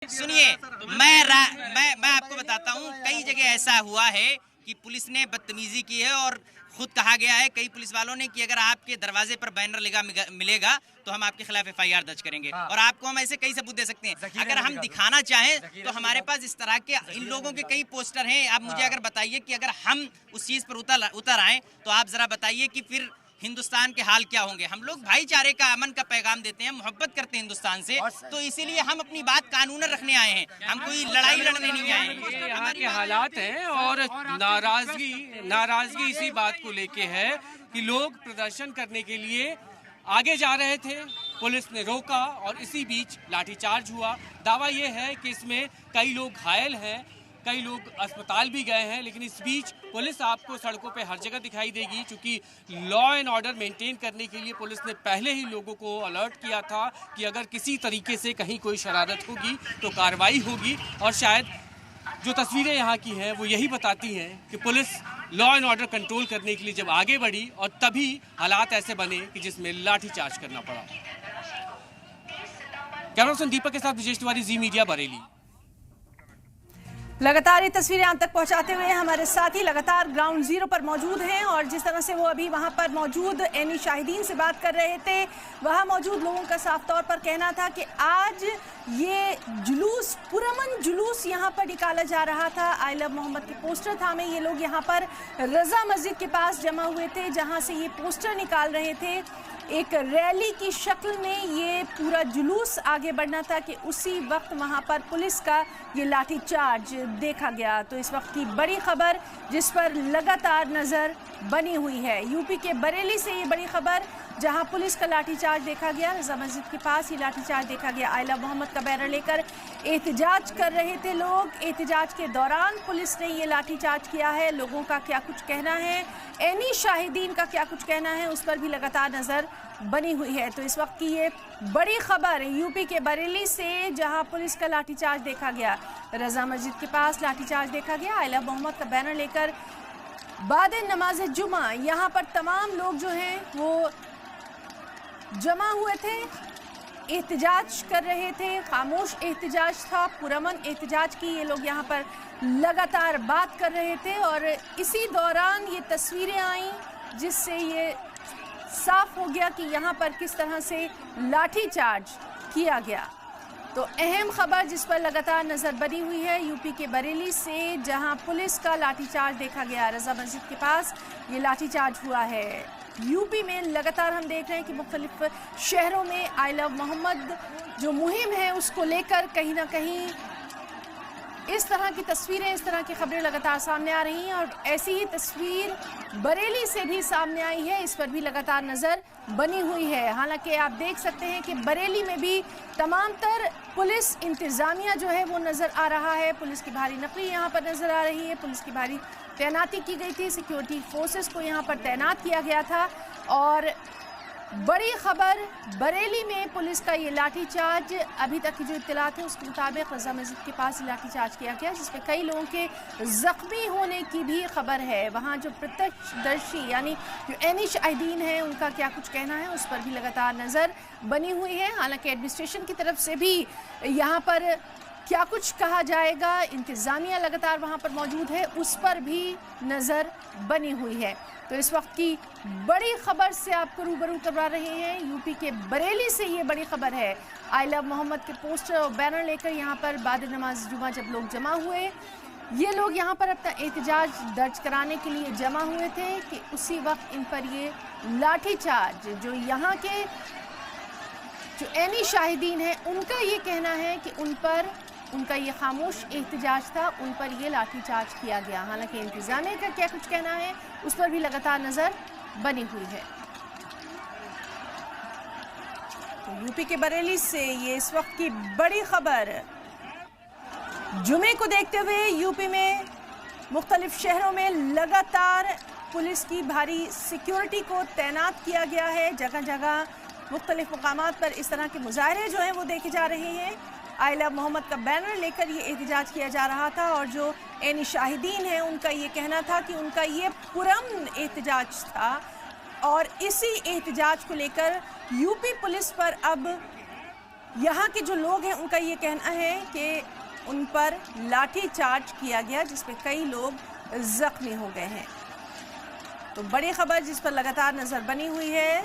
सुनिए, मैं आपको बताता हूँ, कई जगह ऐसा हुआ है कि पुलिस ने बदतमीजी की है और खुद कहा गया है कई पुलिस वालों ने कि अगर आपके दरवाजे पर बैनर मिलेगा तो हम आपके खिलाफ एफआईआर दर्ज करेंगे। और आपको हम ऐसे कई सबूत दे सकते हैं। अगर हम दिखाना चाहें तो हमारे पाज इस तरह के इन लोगों के कई पोस्टर हैं। आप मुझे अगर बताइए कि अगर हम उस चीज पर उतर आए तो आप जरा बताइए कि फिर हिंदुस्तान के हाल क्या होंगे। हम लोग भाईचारे का, अमन का पैगाम देते हैं, मोहब्बत करते हैं हिंदुस्तान से, तो इसीलिए हम अपनी बात कानूनन रखने आए हैं। हम कोई लड़ाई लड़ने नहीं आए हैं। यहाँ के हालात हैं और नाराजगी इसी बात को लेके है कि लोग प्रदर्शन करने के लिए आगे जा रहे थे, पुलिस ने रोका और इसी बीच लाठीचार्ज हुआ। दावा ये है कि इसमें कई लोग घायल हैं, कई लोग अस्पताल भी गए हैं, लेकिन इस बीच पुलिस आपको सड़कों पे हर जगह दिखाई देगी, क्योंकि लॉ एंड ऑर्डर मेंटेन करने के लिए पुलिस ने पहले ही लोगों को अलर्ट किया था कि अगर किसी तरीके से कहीं कोई शरारत होगी तो कार्रवाई होगी। और शायद जो तस्वीरें यहाँ की हैं वो यही बताती हैं कि police law and order control करने के लिए जब आगे बढ़ी और तभी हालात ऐसे बने कि जिसमें लाठीचार्ज करना पड़ा। कैमरा पर्सन दीपक के साथ विजेश तिवारी, जी मीडिया, बरेली। लगातार ये तस्वीरें आप तक पहुंचाते हुए हमारे साथी लगातार ग्राउंड जीरो पर मौजूद हैं और जिस तरह से वो अभी वहां पर मौजूद एनी शाहिदीन से बात कर रहे थे, वहां मौजूद लोगों का साफ तौर पर कहना था कि आज ये जुलूस, पुरअमन जुलूस यहां पर निकाला जा रहा था। आई लव मोहम्मद के पोस्टर थामे ये लोग यहां पर रजा मस्जिद के पास जमा हुए थे, जहां से ये पोस्टर निकाल रहे थे। एक रैली की शक्ल में ये पूरा जुलूस आगे बढ़ना था कि उसी वक्त वहां पर पुलिस का ये लाठीचार्ज देखा गया। तो इस वक्त की बड़ी खबर जिस पर लगातार नजर बनी हुई है, यूपी के बरेली से ये बड़ी खबर, जहां पुलिस का लाठीचार्ज देखा गया। रजा मस्जिद के पास ये लाठीचार्ज देखा गया। आई लव मोहम्मद का बैनर लेकर एहतजाज कर रहे थे लोग। एहतजाज के दौरान पुलिस ने ये लाठीचार्ज किया है। लोगों का क्या कुछ कहना है, एनी शाहिदीन का क्या कुछ कहना है, उस पर भी लगातार नजर बनी हुई है। तो इस वक्त की ये बड़ी खबर यूपी के बरेली से, जहां पुलिस का लाठीचार्ज देखा गया। रजा मस्जिद के पास लाठीचार्ज देखा गया। आई लव मोहम्मद का बैनर लेकर बाद नमाज जुमा यहाँ पर तमाम लोग जो हैं वो जमा हुए थे, एहतजाज कर रहे थे। खामोश एहतजाज था, पुरअमन एहतजाज की ये लोग यहाँ पर लगातार बात कर रहे थे। और इसी दौरान ये तस्वीरें आई जिससे ये साफ हो गया कि यहाँ पर किस तरह से लाठीचार्ज किया गया। तो अहम खबर जिस पर लगातार नजर बनी हुई है यूपी के बरेली से, जहां पुलिस का लाठीचार्ज देखा गया। रजा मस्जिद के पास ये लाठीचार्ज हुआ है। यूपी में लगातार हम देख रहे हैं कि मुख्तलिफ शहरों में आई लव मोहम्मद जो मुहिम है उसको लेकर कहीं ना कहीं इस तरह की तस्वीरें, इस तरह की खबरें लगातार सामने आ रही हैं। और ऐसी ही तस्वीर बरेली से भी सामने आई है, इस पर भी लगातार नज़र बनी हुई है। हालांकि आप देख सकते हैं कि बरेली में भी तमाम तर पुलिस इंतज़ामिया जो है वो नज़र आ रहा है। पुलिस की भारी नकली यहाँ पर नज़र आ रही है। पुलिस की भारी तैनाती की गई थी, सिक्योरिटी फोर्सेस को यहाँ पर तैनात किया गया था। और बड़ी खबर, बरेली में पुलिस का ये लाठीचार्ज, अभी तक की जो इत्तलात है उसके मुताबिक रजा मस्जिद के पास लाठीचार्ज किया गया, जिसमें कई लोगों के जख्मी होने की भी खबर है। वहाँ जो प्रत्यक्षदर्शी यानी जो एनी शाहिदीन है उनका क्या कुछ कहना है, उस पर भी लगातार नज़र बनी हुई है। हालांकि एडमिनिस्ट्रेशन की तरफ से भी यहाँ पर क्या कुछ कहा जाएगा, इंतज़ामिया लगातार वहाँ पर मौजूद है, उस पर भी नज़र बनी हुई है। तो इस वक्त की बड़ी खबर से आपको रूबरू करवा रहे हैं यूपी के बरेली से। ये बड़ी खबर है, आई लव मोहम्मद के पोस्टर और बैनर लेकर यहाँ पर बाद नमाज जुमा जब लोग जमा हुए, ये लोग यहाँ पर अपना एहतजाज दर्ज कराने के लिए जमा हुए थे कि उसी वक्त इन पर ये लाठीचार्ज, जो यहाँ के जो एनी शाहिदीन है उनका ये कहना है कि उन पर उनका ये खामोश एहतजाज था, उन पर ये लाठीचार्ज किया गया। हालांकि इंतज़ामिया का क्या कुछ कहना है उस पर भी लगातार नज़र बनी हुई है। तो यूपी के बरेली से ये इस वक्त की बड़ी खबर। जुमे को देखते हुए यूपी में मुख्तलिफ शहरों में लगातार पुलिस की भारी सिक्योरिटी को तैनात किया गया है। जगह जगह मुख्तलिफ मुकामात पर इस तरह के मुजाहरे जो हैं वो देखे जा रहे हैं। आई लव मोहम्मद का बैनर लेकर ये एहतजाज किया जा रहा था और जो एनी शाहिदीन हैं उनका ये कहना था कि उनका ये पुरअमन एहतजाज था और इसी एहतजाज को लेकर यूपी पुलिस पर अब यहाँ के जो लोग हैं उनका ये कहना है कि उन पर लाठी चार्ज किया गया, जिसमें कई लोग जख्मी हो गए हैं। तो बड़ी खबर जिस पर लगातार नजर बनी हुई है